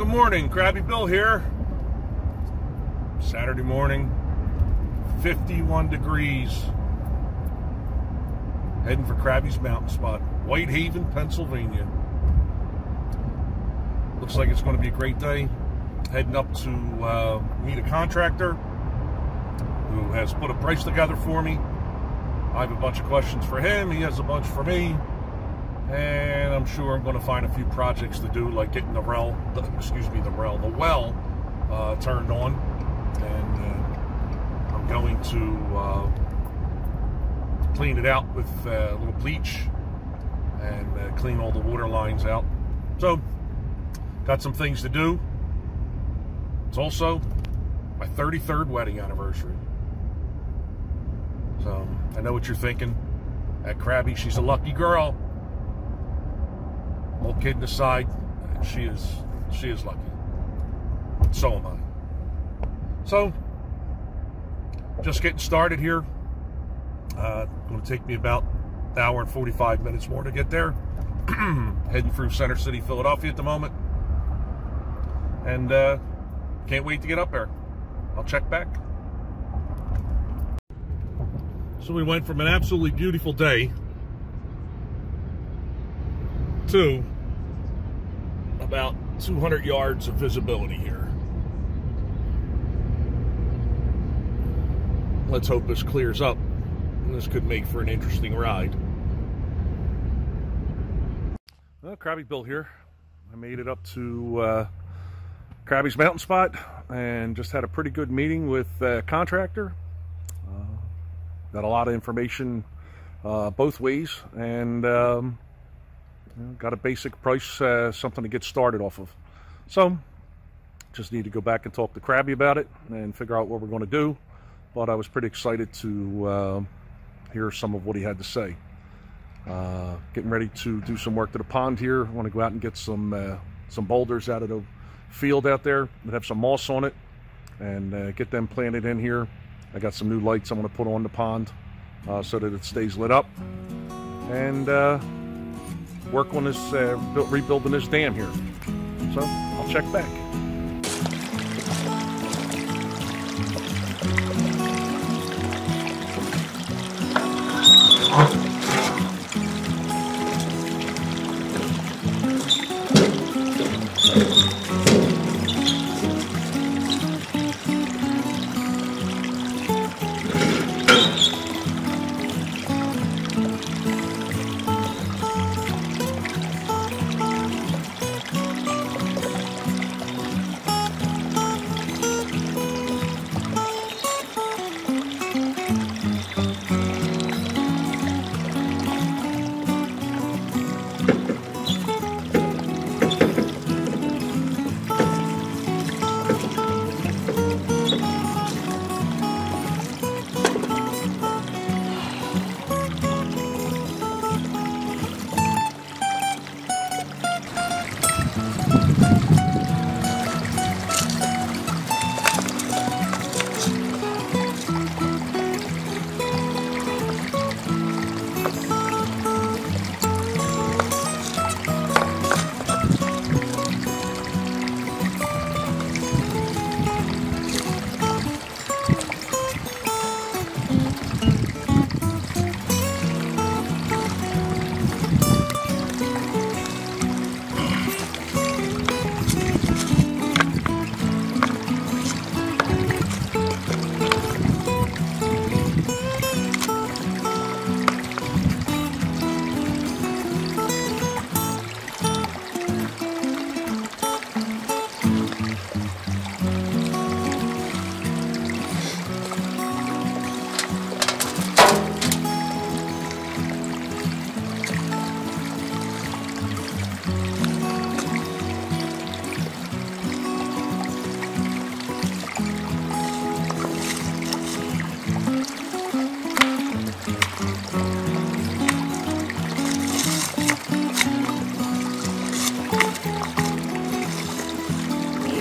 Good morning, Crabby Bill here. Saturday morning, 51 degrees. Heading for Crabby's mountain spot, Whitehaven, Pennsylvania. Looks like it's going to be a great day. Heading up to meet a contractor who has put a price together for me. I have a bunch of questions for him. He has a bunch for me. And I'm sure I'm going to find a few projects to do, like getting the well turned on. And I'm going to clean it out with a little bleach and clean all the water lines out. So, got some things to do. It's also my 33rd wedding anniversary. So, I know what you're thinking. At Crabby, she's a lucky girl. All kidding aside, she is lucky. So am I. So, just getting started here. Going to take me about an hour and 45 minutes more to get there. Heading through Center City, Philadelphia at the moment. And can't wait to get up there. I'll check back. So we went from an absolutely beautiful day to about 200 yards of visibility here. Let's hope this clears up. This could make for an interesting ride. Well, Crabby Bill here. I made it up to Crabby's mountain spot and just had a pretty good meeting with a contractor. Got a lot of information both ways, and got a basic price, something to get started off of. So, just need to go back and talk to Crabby about it and figure out what we're going to do. But I was pretty excited to hear some of what he had to say. Getting ready to do some work to the pond here. I want to go out and get some boulders out of the field out there that have some moss on it, and get them planted in here. I got some new lights I'm going to put on the pond so that it stays lit up, and work on this rebuilding this dam here. So I'll check back.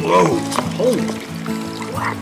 Whoa, holy crap.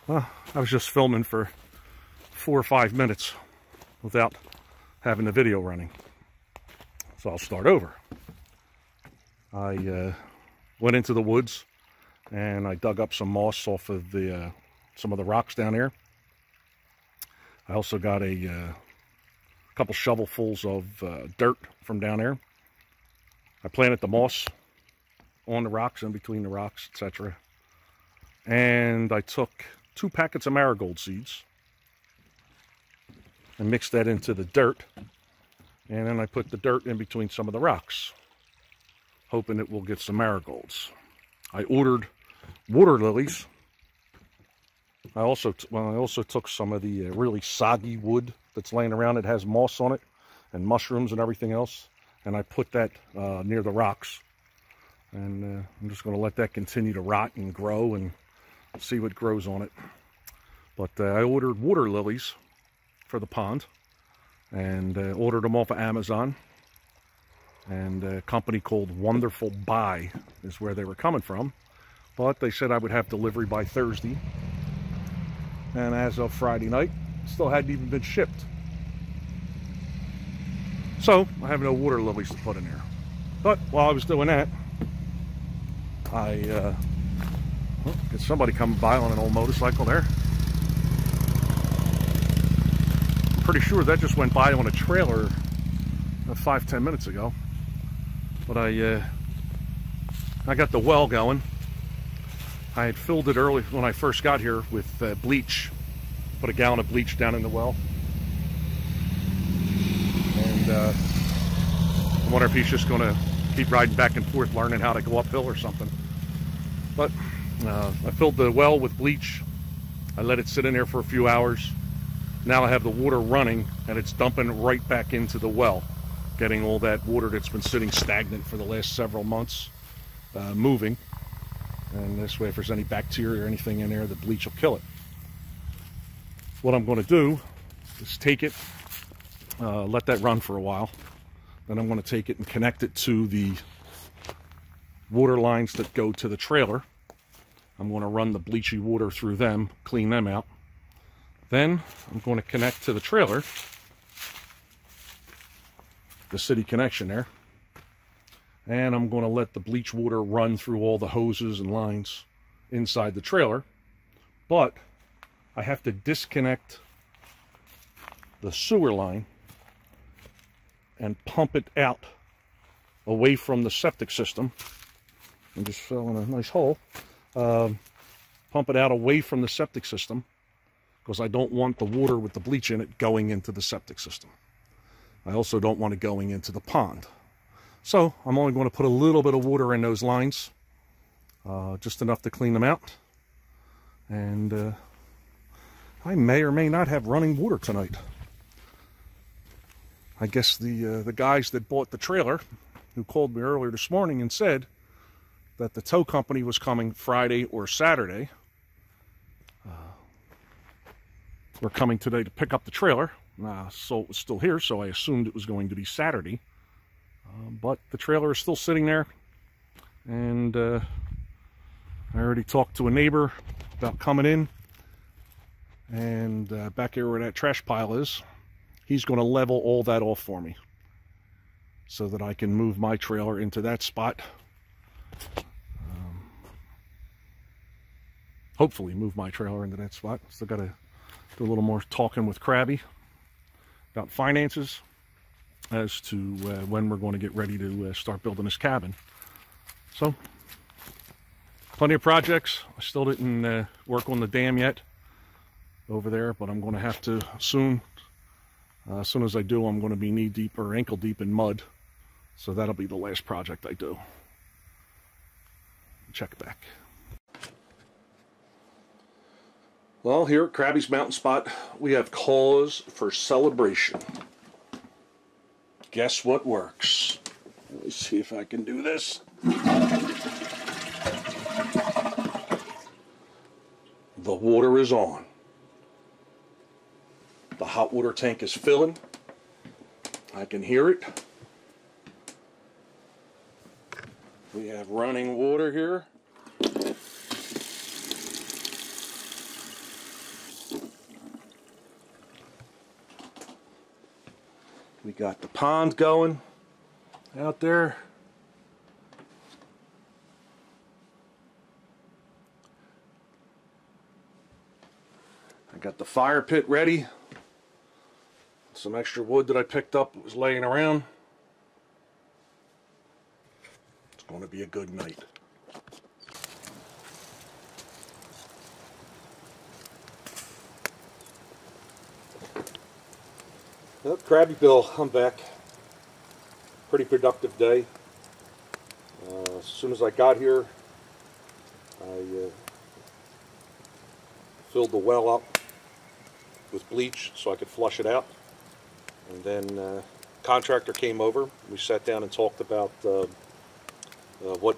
Well, I was just filming for 4 or 5 minutes without having the video running. So I'll start over. I went into the woods and I dug up some moss off of the some of the rocks down there. I also got a couple shovelfuls of dirt from down there. I planted the moss on the rocks, in between the rocks, etc. And I took 2 packets of marigold seeds and mixed that into the dirt. And then I put the dirt in between some of the rocks, hoping it will get some marigolds. I ordered water lilies. I also took some of the really soggy wood that's laying around. It has moss on it and mushrooms and everything else. And I put that near the rocks. And I'm just going to let that continue to rot and grow and see what grows on it. But I ordered water lilies for the pond, and ordered them off of Amazon. And a company called Wonderful Buy is where they were coming from. But they said I would have delivery by Thursday. And as of Friday night, still hadn't even been shipped. So I have no water lilies to put in there. But while I was doing that, I get somebody coming by on an old motorcycle there. I'm pretty sure that just went by on a trailer 5-10 minutes ago. But I got the well going. I had filled it early when I first got here with bleach. Put a gallon of bleach down in the well. And I wonder if he's just going to keep riding back and forth learning how to go uphill or something. But I filled the well with bleach. I let it sit in there for a few hours. Now I have the water running and it's dumping right back into the well, getting all that water that's been sitting stagnant for the last several months moving. And this way, if there's any bacteria or anything in there, the bleach will kill it. What I'm going to do is take it, let that run for a while. Then I'm going to take it and connect it to the water lines that go to the trailer. I'm going to run the bleachy water through them, clean them out. Then I'm going to connect to the trailer, the city connection there. And I'm going to let the bleach water run through all the hoses and lines inside the trailer. But I have to disconnect the sewer line and pump it out away from the septic system. I just fell in a nice hole. Pump it out away from the septic system because I don't want the water with the bleach in it going into the septic system. I also don't want it going into the pond. So I'm only going to put a little bit of water in those lines, just enough to clean them out. And I may or may not have running water tonight. I guess the guys that bought the trailer, who called me earlier this morning and said that the tow company was coming Friday or Saturday. We're coming today to pick up the trailer. So it was still here, so I assumed it was going to be Saturday. But the trailer is still sitting there. And I already talked to a neighbor about coming in. And back here where that trash pile is, he's going to level all that off for me so that I can move my trailer into that spot. Hopefully move my trailer into that spot. Still got to do a little more talking with Crabby about finances as to when we're going to get ready to start building this cabin. So, plenty of projects. I still didn't work on the dam yet over there, but I'm going to have to soon. As soon as I do, I'm going to be knee deep or ankle deep in mud. So that'll be the last project I do. Check back. Well, here at Crabby's Mountain Spot, we have cause for celebration. Guess what works? Let me see if I can do this. The water is on. The hot water tank is filling. I can hear it. We have running water here. got the pond going out there. I got the fire pit ready. Some extra wood that I picked up that was laying around. It's going to be a good night. Well, Crabby Bill, I'm back. Pretty productive day. As soon as I got here, I filled the well up with bleach so I could flush it out. And then contractor came over. We sat down and talked about what,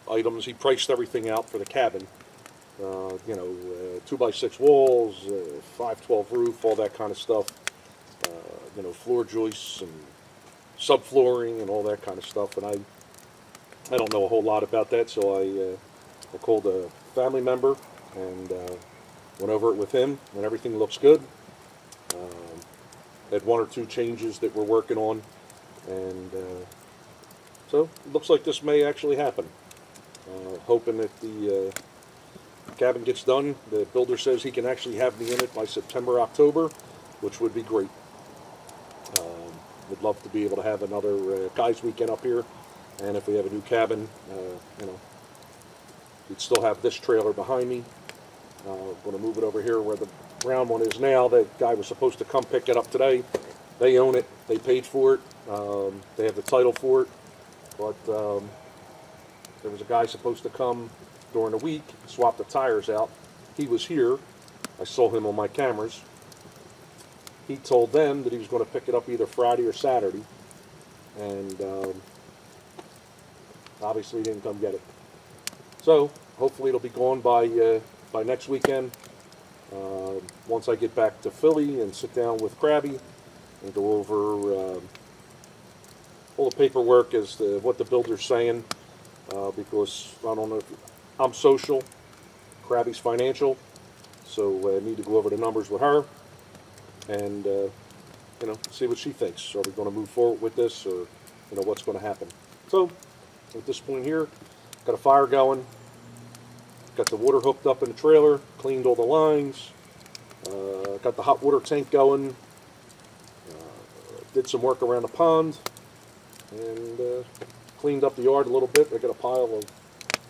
items. He priced everything out for the cabin. 2x6 walls, 512 roof, all that kind of stuff. Floor joists and subflooring and all that kind of stuff. And I don't know a whole lot about that, so I called a family member and went over it with him, and everything looks good. Had one or two changes that we're working on, and so it looks like this may actually happen. Hoping that the cabin gets done. The builder says he can actually have me in it by September, October, which would be great. Would love to be able to have another guys' weekend up here, and if we have a new cabin, we'd still have this trailer behind me. I'm going to move it over here where the brown one is now. That guy was supposed to come pick it up today. They own it. They paid for it. They have the title for it. But there was a guy supposed to come during the week, swap the tires out. He was here. I saw him on my cameras. He told them that he was going to pick it up either Friday or Saturday. And obviously he didn't come get it. So hopefully it'll be gone by next weekend. Once I get back to Philly and sit down with Crabby and go over all the paperwork as to what the builder's saying, because I don't know if I'm social, Crabby's financial, so I need to go over the numbers with her and see what she thinks. Are we going to move forward with this, or what's going to happen? So at this point here, got a fire going. Got the water hooked up in the trailer, cleaned all the lines, got the hot water tank going, did some work around the pond, and cleaned up the yard a little bit. I got a pile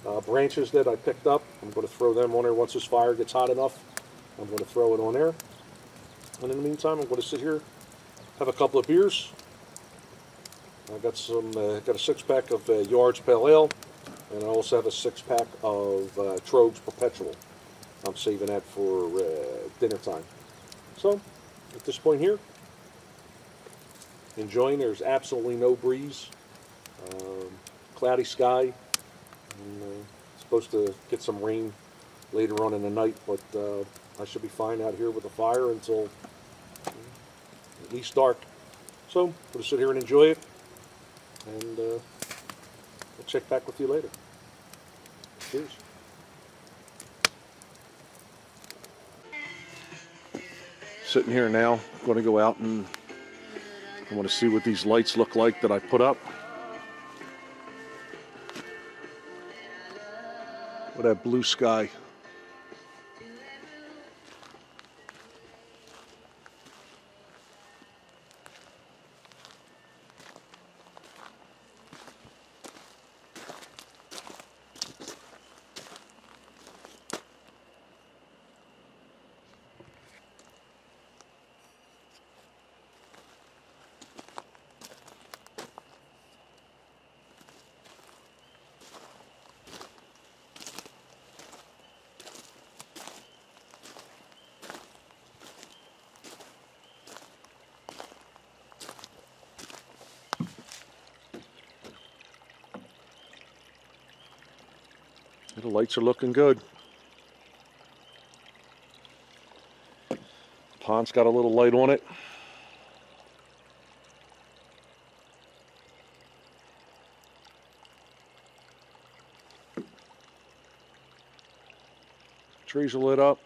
of branches that I picked up. I'm going to throw them on there once this fire gets hot enough. I'm going to throw it on there. And in the meantime, I'm going to sit here, have a couple of beers. I got got a 6-pack of Yards Pale Ale. And I also have a 6-pack of Trogs Perpetual. I'm saving that for dinner time. So, at this point here, enjoying. There's absolutely no breeze. Cloudy sky. And, supposed to get some rain later on in the night, but I should be fine out here with the fire until at least dark. So, I'm going to sit here and enjoy it. And I'll check back with you later. Cheers. Sitting here now, going to go out and I want to see what these lights look like that I put up. With that blue sky. The lights are looking good. Pond's got a little light on it. Trees are lit up.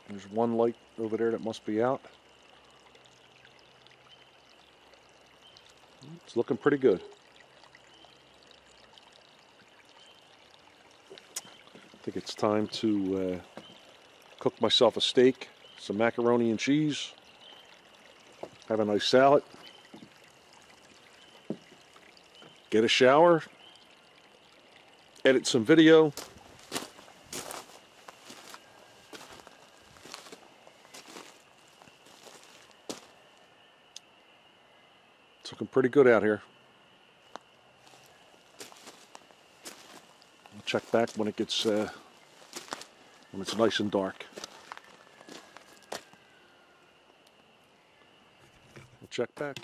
There's one light over there that must be out. It's looking pretty good. I think it's time to cook myself a steak, some macaroni and cheese, have a nice salad, get a shower, edit some video, it's looking pretty good out here. I'll check back when it gets when it's nice and dark. We'll check back.